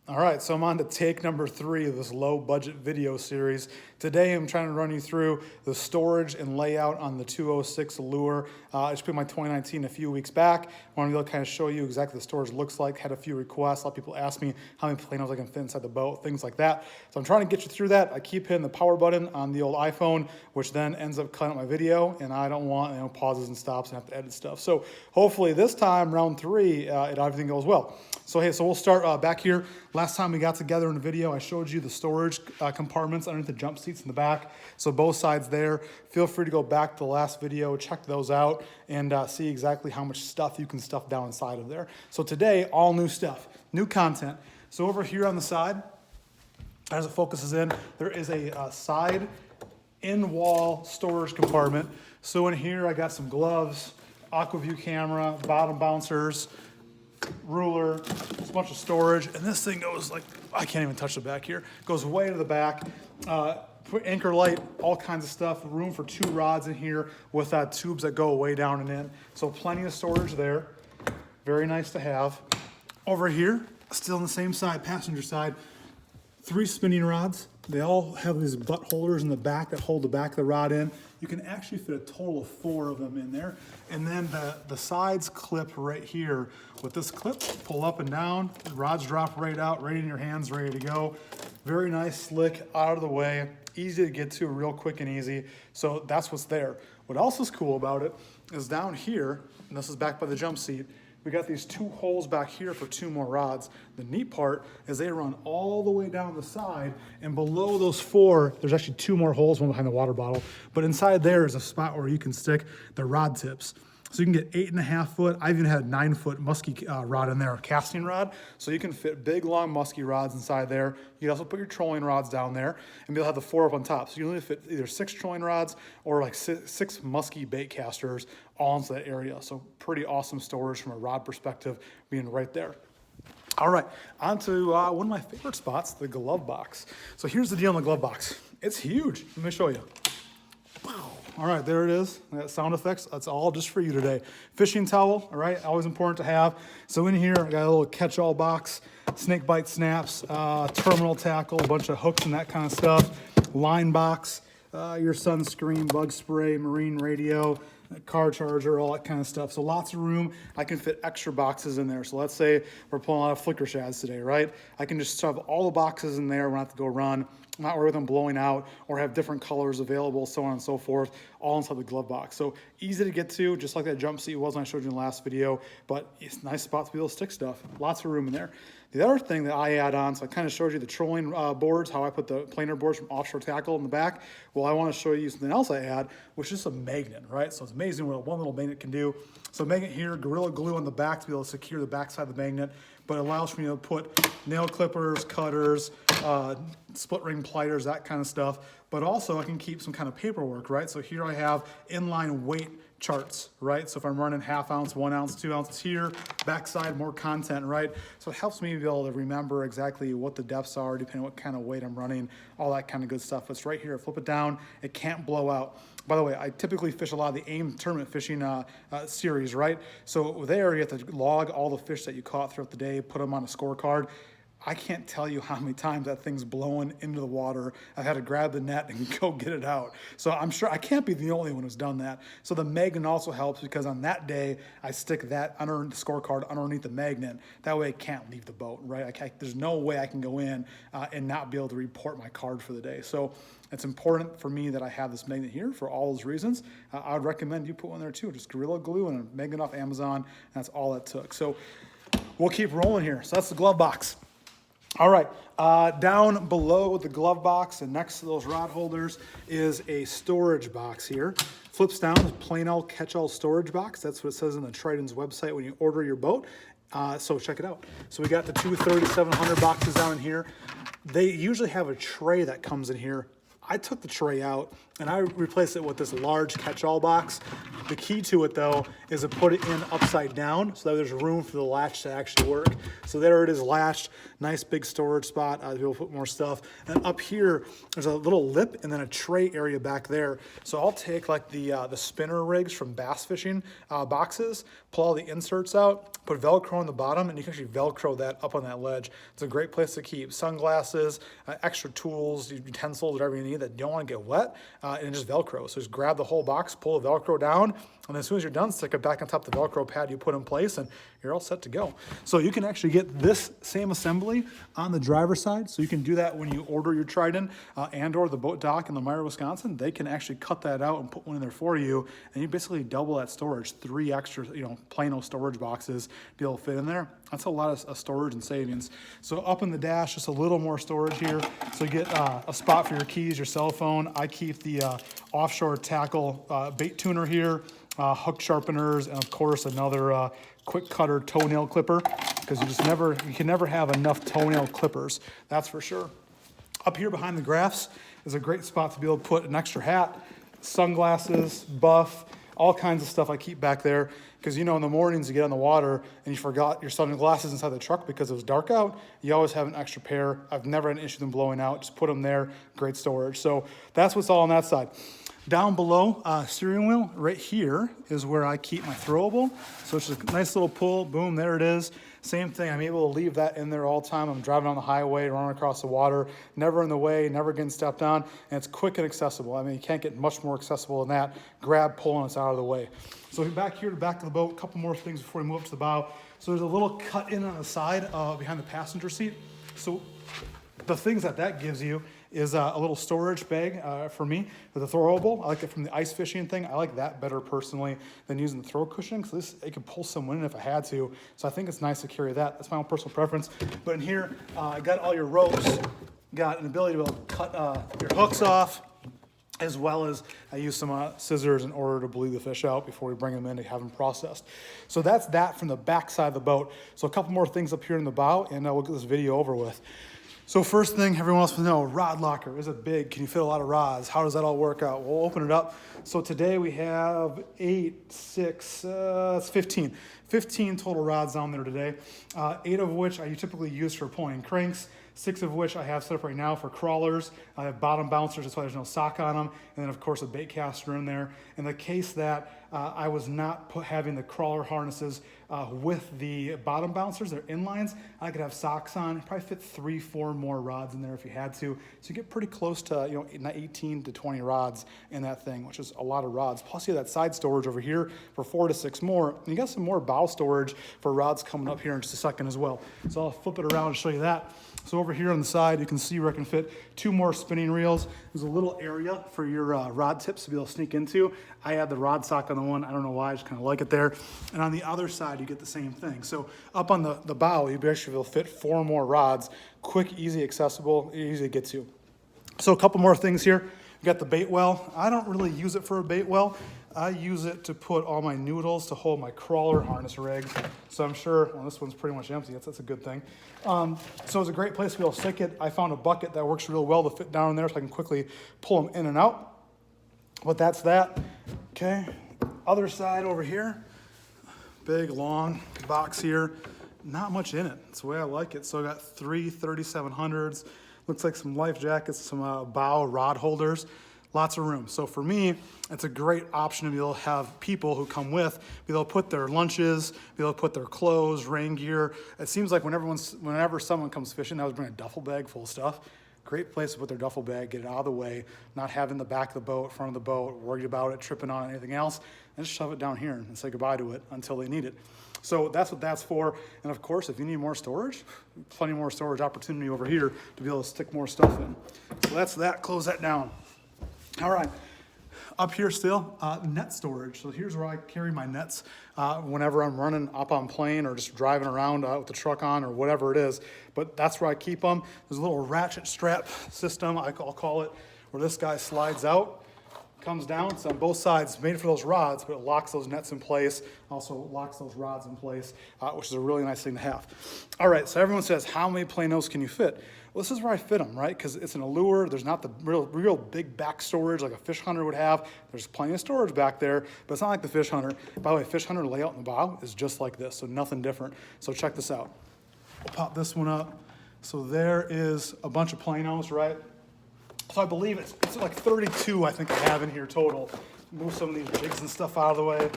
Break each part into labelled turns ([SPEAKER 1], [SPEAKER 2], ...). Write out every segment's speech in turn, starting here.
[SPEAKER 1] All right, so I'm on to take number 3 of this low budget video series. Today I'm trying to run you through the storage and layout on the 206 Allure. I just put my 2019 a few weeks back. I want to be able to kind of show you exactly what the storage looks like. Had a few requests. A lot of people ask me how many planos I can fit inside the boat, things like that. So I'm trying to get you through that. I keep hitting the power button on the old iPhone, which then ends up cutting up my video, and I don't want pauses and stops and have to edit stuff. So hopefully this time, round 3, everything goes well. So hey, so we'll start back here. Last time we got together in the video, I showed you the storage compartments underneath the jump seats in the back. So both sides there. Feel free to go back to the last video, check those out, and see exactly how much stuff you can stuff down inside of there. So today, all new stuff, new content. So over here on the side, as it focuses in, there is a side in-wall storage compartment. So in here, I got some gloves, AquaView camera, bottom bouncers, ruler, just a bunch of storage, and this thing goes like, I can't even touch the back here. Goes way to the back. Anchor light, all kinds of stuff. Room for 2 rods in here with tubes that go way down and in. So plenty of storage there. Very nice to have. Over here, still on the same side, passenger side, 3 spinning rods. They all have these butt holders in the back that hold the back of the rod in. You can actually fit a total of 4 of them in there. And then the sides clip right here. With this clip, pull up and down, the rods drop right out, right in your hands, ready to go. Very nice, slick, out of the way, easy to get to, real quick and easy. So that's what's there. What else is cool about it is down here, and this is back by the jump seat, we got these 2 holes back here for 2 more rods. The neat part is they run all the way down the side, and below those 4, there's actually 2 more holes, one behind the water bottle. But inside there is a spot where you can stick the rod tips. So you can get 8.5 foot. I even had a 9 foot musky rod in there, a casting rod. So you can fit big, long musky rods inside there. You can also put your trolling rods down there, and you'll have the 4 up on top. So you only fit either 6 trolling rods or like 6 musky bait casters all into that area. So pretty awesome storage from a rod perspective, being right there. All right, on to one of my favorite spots, the glove box. So here's the deal on the glove box. It's huge. Let me show you. Wow. All right, there it is. That sound effects, that's all just for you today. Fishing towel, all right, always important to have. So in here, I got a little catch-all box, snake bite snaps, terminal tackle, a bunch of hooks and that kind of stuff, line box, your sunscreen, bug spray, marine radio, car charger, all that kind of stuff. So lots of room. I can fit extra boxes in there. So let's say we're pulling a lot of flicker shads today, right? I can just shove all the boxes in there. We don't have to go run. Not worry with them blowing out or have different colors available, so on and so forth, all inside the glove box. So easy to get to, just like that jump seat was when I showed you in the last video, but it's a nice spot to be able to stick stuff. Lots of room in there. The other thing that I add on, so I kind of showed you the trolling boards, how I put the planer boards from offshore tackle in the back. Well, I want to show you something else I add, which is a magnet, right? So it's amazing what one little magnet can do. So magnet here, Gorilla Glue on the back to be able to secure the back side of the magnet, but it allows for me to put nail clippers, cutters, split ring pliers, that kind of stuff. But also I can keep some kind of paperwork, right? So here I have inline weight charts, right? So if I'm running 1/2 ounce, 1 ounce, 2 ounces here, backside, more content, right? So it helps me be able to remember exactly what the depths are, depending on what kind of weight I'm running, all that kind of good stuff. It's right here, flip it down, it can't blow out. By the way, I typically fish a lot of the AIM tournament fishing series, right? So there you have to log all the fish that you caught throughout the day, put them on a scorecard. I can't tell you how many times that thing's blowing into the water. I've had to grab the net and go get it out. So I'm sure I can't be the only one who's done that. So the magnet also helps because on that day, I stick that under the scorecard underneath the magnet. That way it can't leave the boat, right? There's no way I can go in and not be able to report my card for the day. So it's important for me that I have this magnet here for all those reasons. I would recommend you put one there too. Just Gorilla Glue and a magnet off Amazon, and that's all it took. So we'll keep rolling here. So that's the glove box. All right, down below the glove box and next to those rod holders is a storage box here. Flips down, plain old catch-all storage box. That's what it says on the Triton's website when you order your boat. So check it out. So we got the 2 3700 boxes down in here. They usually have a tray that comes in here. I took the tray out and I replaced it with this large catch-all box. The key to it though is to put it in upside down so that there's room for the latch to actually work. So there it is latched, nice big storage spot to be able to put more stuff. And up here, there's a little lip and then a tray area back there. So I'll take like the spinner rigs from bass fishing boxes, pull all the inserts out, put Velcro on the bottom, and you can actually Velcro that up on that ledge. It's a great place to keep sunglasses, extra tools, utensils, whatever you need that you don't want to get wet, and just Velcro. So just grab the whole box, pull the Velcro down, and as soon as you're done, stick it back on top of the Velcro pad you put in place, and you're all set to go. So you can actually get this same assembly on the driver's side. So you can do that when you order your Triton and or the boat dock in Lemire, Wisconsin. They can actually cut that out and put one in there for you, and you basically double that storage. 3 extra, plain old storage boxes to be able to fit in there. That's a lot of storage and savings. So up in the dash, just a little more storage here. So you get a spot for your keys, your cell phone. I keep the offshore tackle bait tuner here, hook sharpeners, and of course another quick cutter toenail clipper, because you can never have enough toenail clippers, that's for sure. Up here behind the graphs is a great spot to be able to put an extra hat, sunglasses, buff, all kinds of stuff I keep back there, because in the mornings you get on the water and you forgot your sunglasses inside the truck because it was dark out, you always have an extra pair. I've never had an issue with them blowing out. Just put them there, great storage. So that's what's all on that side. Down below, steering wheel, right here is where I keep my throwable. So it's just a nice little pull, boom, there it is. Same thing, I'm able to leave that in there all the time. I'm driving on the highway, running across the water, never in the way, never getting stepped on, and it's quick and accessible. I mean, you can't get much more accessible than that. Grab, pull, and it's out of the way. So back here to the back of the boat, a couple more things before we move up to the bow. So there's a little cut in on the side behind the passenger seat. So the things that gives you is a little storage bag for me with a throwable. I like it from the ice fishing thing. I like that better personally than using the throw cushion, because it could pull someone in if I had to. So I think it's nice to carry that. That's my own personal preference. But in here, I got all your ropes, got an ability to be able to cut your hooks off, as well as I use some scissors in order to bleed the fish out before we bring them in to have them processed. So that's that from the back side of the boat. So a couple more things up here in the bow, and we'll get this video over with. So first thing everyone wants to know, rod locker. Is it big? Can you fit a lot of rods? How does that all work out? We'll open it up. So today we have 15. 15 total rods down there today. 8 of which I typically use for pulling cranks. 6 of which I have set up right now for crawlers. I have bottom bouncers, that's why there's no sock on them. And then of course a bait caster in there. In the case that I was not having the crawler harnesses with the bottom bouncers, they're inlines, I could have socks on, probably fit 3-4 more rods in there if you had to. So you get pretty close to 18 to 20 rods in that thing, which is a lot of rods. Plus you have that side storage over here for 4 to 6 more. And you got some more bow storage for rods coming up here in just a second as well. So I'll flip it around and show you that. So over here on the side, you can see where I can fit 2 more spinning reels. There's a little area for your rod tips to be able to sneak into. I had the rod sock on the one. I don't know why, I just kind of like it there. And on the other side, you get the same thing. So up on the bow, you basically will fit 4 more rods. Quick, easy, accessible, easy to get to. So a couple more things here. You got the bait well. I don't really use it for a bait well. I use it to put all my noodles to hold my crawler harness rigs. So I'm sure, well, this one's pretty much empty. That's a good thing. So it's a great place to be able to stick it. I found a bucket that works real well to fit down in there so I can quickly pull them in and out. But that's that. Okay, other side over here. Big, long box here. Not much in it. That's the way I like it. So I got 3 3700s. Looks like some life jackets, some bow rod holders. Lots of room. So for me, it's a great option to be able to have people who come with, be able to put their lunches, be able to put their clothes, rain gear. It seems like whenever someone comes fishing, they always bring a duffel bag full of stuff. Great place to put their duffel bag, get it out of the way, not having the back of the boat, front of the boat, worried about it, tripping on anything else, and just shove it down here and say goodbye to it until they need it. So that's what that's for. And of course, if you need more storage, plenty more storage opportunity over here to be able to stick more stuff in. So that's that, close that down. All right, up here still, net storage. So here's where I carry my nets whenever I'm running up on plane or just driving around with the truck on or whatever it is. But that's where I keep them. There's a little ratchet strap system, I'll call it, where this guy slides out. comes down. It's on both sides, made for those rods, but it locks those nets in place, also locks those rods in place, which is a really nice thing to have. All right, so everyone says, how many planos can you fit? Well, this is where I fit them, right? Because it's an Allure. There's not the real big back storage like a fish hunter would have. There's plenty of storage back there, but it's not like the fish hunter. By the way, fish hunter layout in the bow is just like this, so nothing different. So check this out. We'll pop this one up. So there is a bunch of planos, right? So I believe it's like 32 I think I have in here total. Move some of these jigs and stuff out of the way.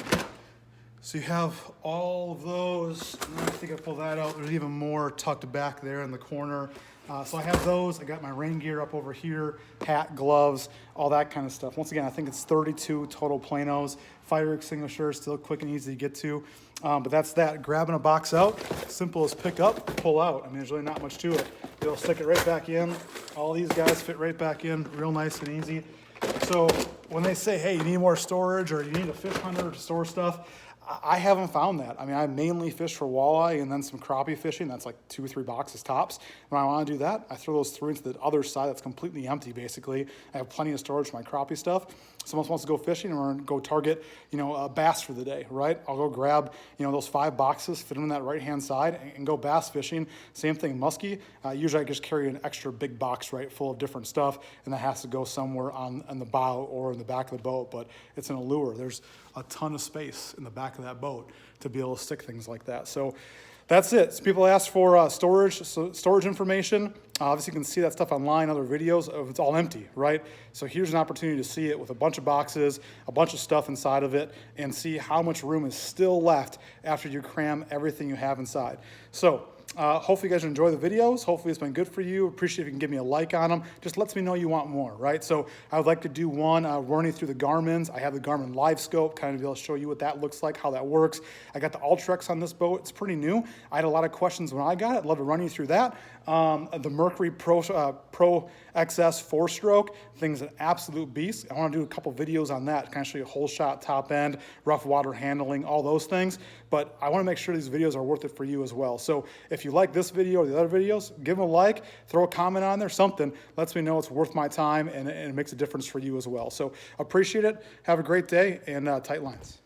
[SPEAKER 1] So you have all of those. And I think I pull that out. There's even more tucked back there in the corner. So I have those. I got my rain gear up over here, hat, gloves, all that kind of stuff. Once again, I think it's 32 total planos. Fire extinguisher, still quick and easy to get to. But that's that. Grabbing a box out, simple as pick up, pull out. I mean, there's really not much to it. You'll stick it right back in. All these guys fit right back in, real nice and easy. So when they say, hey, you need more storage or you need a fish hunter to store stuff, I haven't found that. I mean, I mainly fish for walleye and then some crappie fishing. That's like 2 or 3 boxes tops. When I want to do that, I throw those through into the other side that's completely empty, basically. I have plenty of storage for my crappie stuff. Someone wants to go fishing or go target, a bass for the day, right? I'll go grab, those 5 boxes, fit them in that right-hand side and go bass fishing. Same thing, muskie. Usually I just carry an extra big box, right, full of different stuff, and that has to go somewhere on the bow or in the back of the boat, but it's an Allure. There's a ton of space in the back of that boat to be able to stick things like that. So that's it. So people ask for storage information. Obviously, you can see that stuff online, other videos. It's all empty, right? So here's an opportunity to see it with a bunch of boxes, a bunch of stuff inside of it, and see how much room is still left after you cram everything you have inside. So hopefully you guys enjoy the videos. Hopefully it's been good for you. Appreciate if you can give me a like on them. Just lets me know you want more, right? So I would like to do one running through the Garmin's. I have the Garmin Live Scope, kind of be able to show you what that looks like, how that works. I got the Ultrex on this boat. It's pretty new. I had a lot of questions when I got it. I'd love to run you through that. The Mercury Pro XS 4-stroke, thing's an absolute beast. I want to do a couple videos on that, kind of show you whole shot, top end, rough water handling, all those things. But I want to make sure these videos are worth it for you as well. So if you like this video or the other videos, give them a like, throw a comment on there, something lets me know it's worth my time and it makes a difference for you as well. So appreciate it. Have a great day and tight lines.